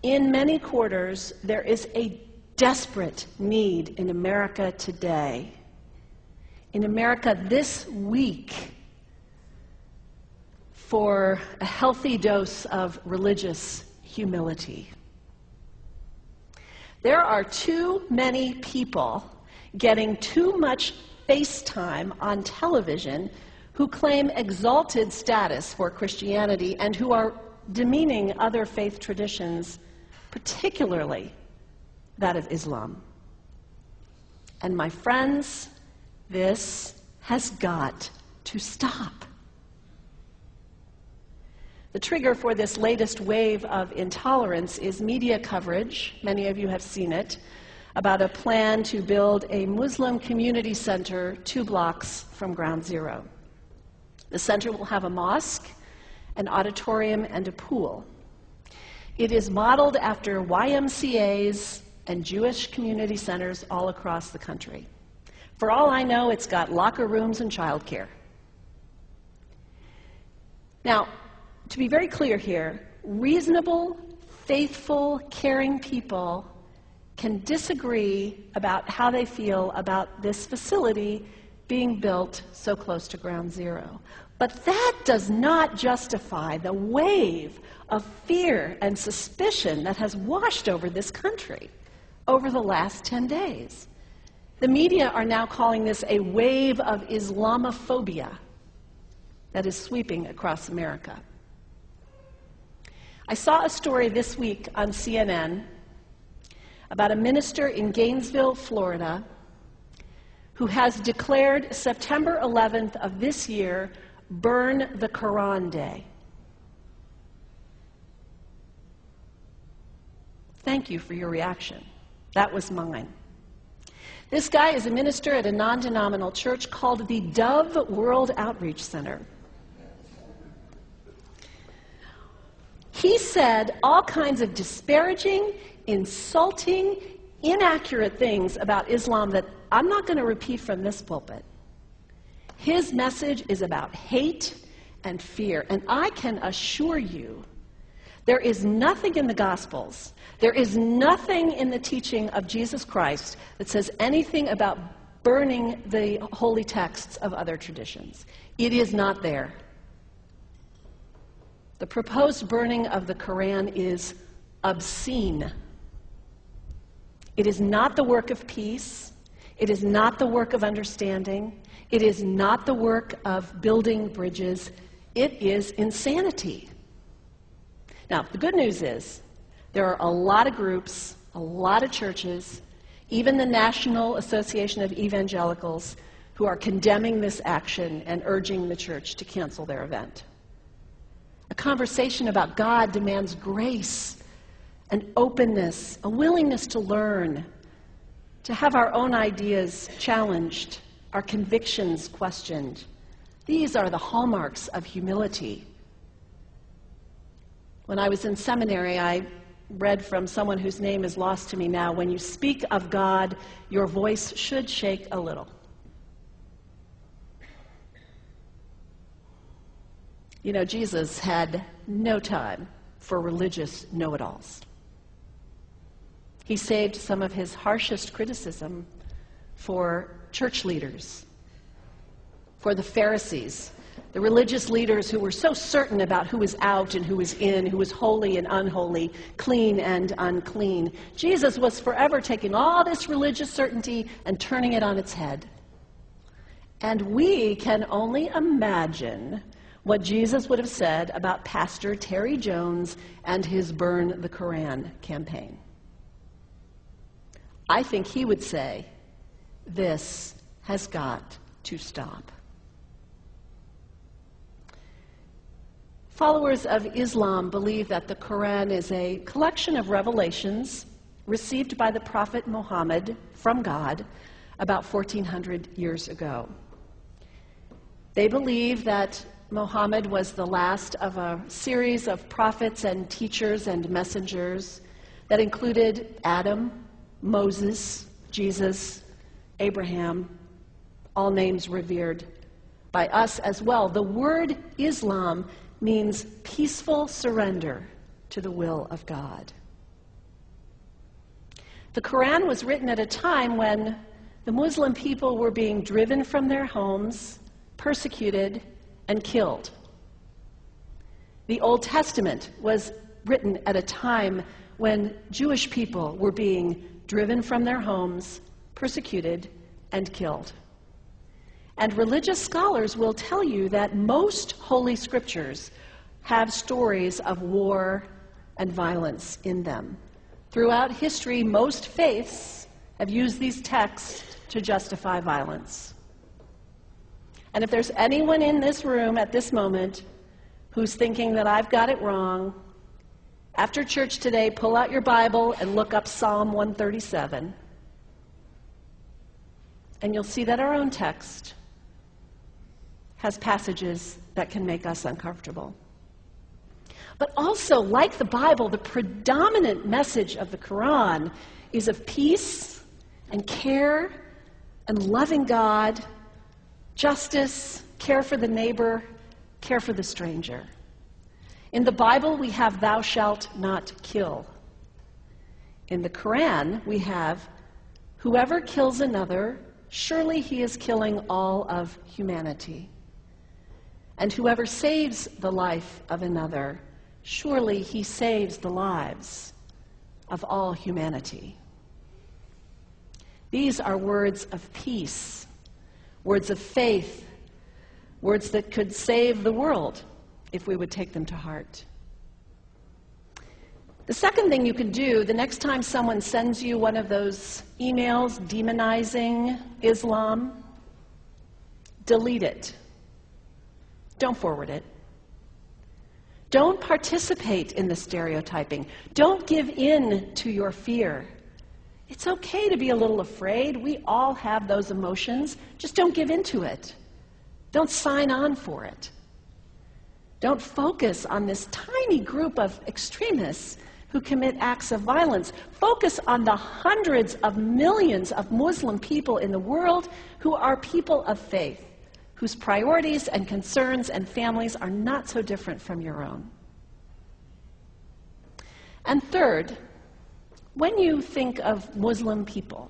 In many quarters, there is a desperate need in America today, in America this week, for a healthy dose of religious humility. There are too many people getting too much face time on television who claim exalted status for Christianity and who are demeaning other faith traditions, particularly that of Islam. And my friends, this has got to stop. The trigger for this latest wave of intolerance is media coverage, many of you have seen it, about a plan to build a Muslim community center 2 blocks from Ground Zero. The center will have a mosque, an auditorium, and a pool. It is modeled after YMCAs and Jewish community centers all across the country. For all I know, it's got locker rooms and childcare. Now, to be very clear here, reasonable, faithful, caring people can disagree about how they feel about this facility being built so close to Ground Zero. But that does not justify the wave of fear and suspicion that has washed over this country over the last 10 days. The media are now calling this a wave of Islamophobia that is sweeping across America. I saw a story this week on CNN about a minister in Gainesville, Florida, who has declared September 11th of this year Burn the Quran Day. Thank you for your reaction. That was mine. This guy is a minister at a non-denominational church called the Dove World Outreach Center. He said all kinds of disparaging, insulting, inaccurate things about Islam that I'm not going to repeat from this pulpit. His message is about hate and fear, and I can assure you there is nothing in the Gospels, there is nothing in the teaching of Jesus Christ that says anything about burning the holy texts of other traditions. It is not there. The proposed burning of the Quran is obscene. It is not the work of peace. It is not the work of understanding. It is not the work of building bridges. It is insanity. Now, the good news is there are a lot of groups, a lot of churches, even the National Association of Evangelicals, who are condemning this action and urging the church to cancel their event. A conversation about God demands grace and openness, a willingness to learn, to have our own ideas challenged, our convictions questioned. These are the hallmarks of humility. When I was in seminary, I read from someone whose name is lost to me now, when you speak of God, your voice should shake a little. You know, Jesus had no time for religious know-it-alls. He saved some of his harshest criticism for church leaders, for the Pharisees, the religious leaders who were so certain about who was out and who was in, who was holy and unholy, clean and unclean. Jesus was forever taking all this religious certainty and turning it on its head. And we can only imagine what Jesus would have said about Pastor Terry Jones and his Burn the Quran campaign. I think he would say, this has got to stop. Followers of Islam believe that the Quran is a collection of revelations received by the Prophet Muhammad from God about 1,400 years ago. They believe that Muhammad was the last of a series of prophets and teachers and messengers that included Adam, Moses, Jesus, Abraham, all names revered by us as well. The word Islam means peaceful surrender to the will of God. The Quran was written at a time when the Muslim people were being driven from their homes, persecuted, and killed. The Old Testament was written at a time when Jewish people were being driven from their homes, persecuted, and killed. And religious scholars will tell you that most holy scriptures have stories of war and violence in them. Throughout history, most faiths have used these texts to justify violence. And if there's anyone in this room at this moment who's thinking that I've got it wrong, after church today, pull out your Bible and look up Psalm 137. And you'll see that our own text has passages that can make us uncomfortable. But also, like the Bible, the predominant message of the Quran is of peace and care and loving God, justice, care for the neighbor, care for the stranger. In the Bible, we have thou shalt not kill. In the Quran, we have whoever kills another, surely he is killing all of humanity. And whoever saves the life of another, surely he saves the lives of all humanity. These are words of peace, words of faith, words that could save the world if we would take them to heart. The second thing you can do the next time someone sends you one of those emails demonizing Islam, delete it. Don't forward it. Don't participate in the stereotyping. Don't give in to your fear. It's okay to be a little afraid. We all have those emotions. Just don't give in to it. Don't sign on for it. Don't focus on this tiny group of extremists who commit acts of violence. Focus on the hundreds of millions of Muslim people in the world who are people of faith, whose priorities and concerns and families are not so different from your own. And third, when you think of Muslim people,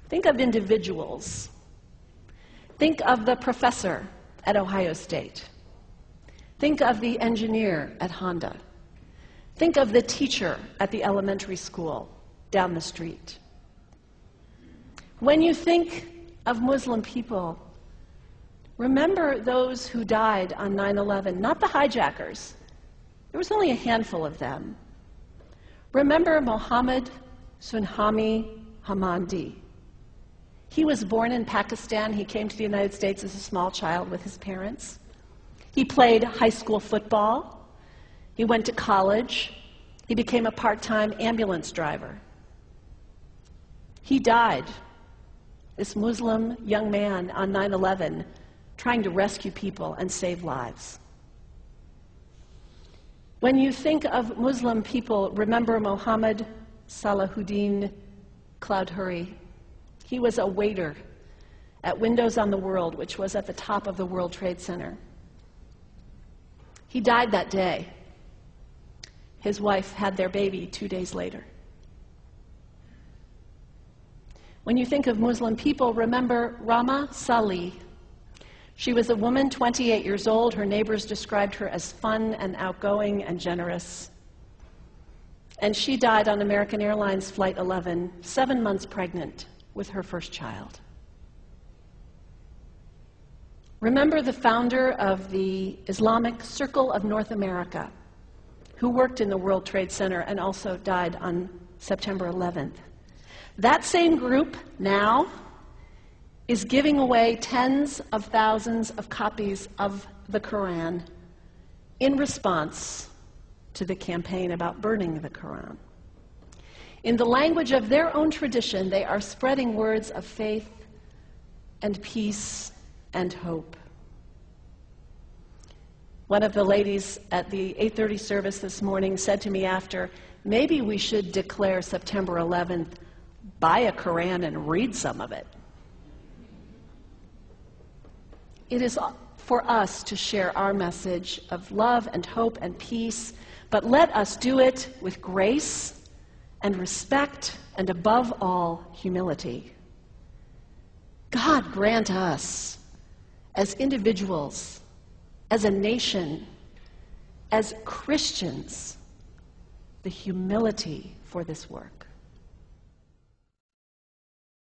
think of individuals. Think of the professor at Ohio State. Think of the engineer at Honda. Think of the teacher at the elementary school down the street. When you think of Muslim people, remember those who died on 9/11, not the hijackers. There was only a handful of them. Remember Mohammed Sunhami Hamandi. He was born in Pakistan. He came to the United States as a small child with his parents. He played high school football. He went to college. He became a part-time ambulance driver. He died, this Muslim young man, on 9/11, trying to rescue people and save lives. When you think of Muslim people, remember Mohammed Salahuddin Cloudhurry. He was a waiter at Windows on the World, which was at the top of the World Trade Center. He died that day. His wife had their baby 2 days later. When you think of Muslim people, remember Rama Salih. She was a woman, 28 years old. Her neighbors described her as fun and outgoing and generous. And she died on American Airlines Flight 11, 7 months pregnant with her first child. Remember the founder of the Islamic Circle of North America, who worked in the World Trade Center and also died on September 11th. That same group now is giving away tens of thousands of copies of the Quran in response to the campaign about burning the Quran. In the language of their own tradition, they are spreading words of faith and peace and hope. One of the ladies at the 8:30 service this morning said to me after, maybe we should declare September 11th, buy a Quran and read some of it. It is for us to share our message of love and hope and peace, but let us do it with grace and respect, and above all, humility. God grant us, as individuals, as a nation, as Christians, the humility for this work.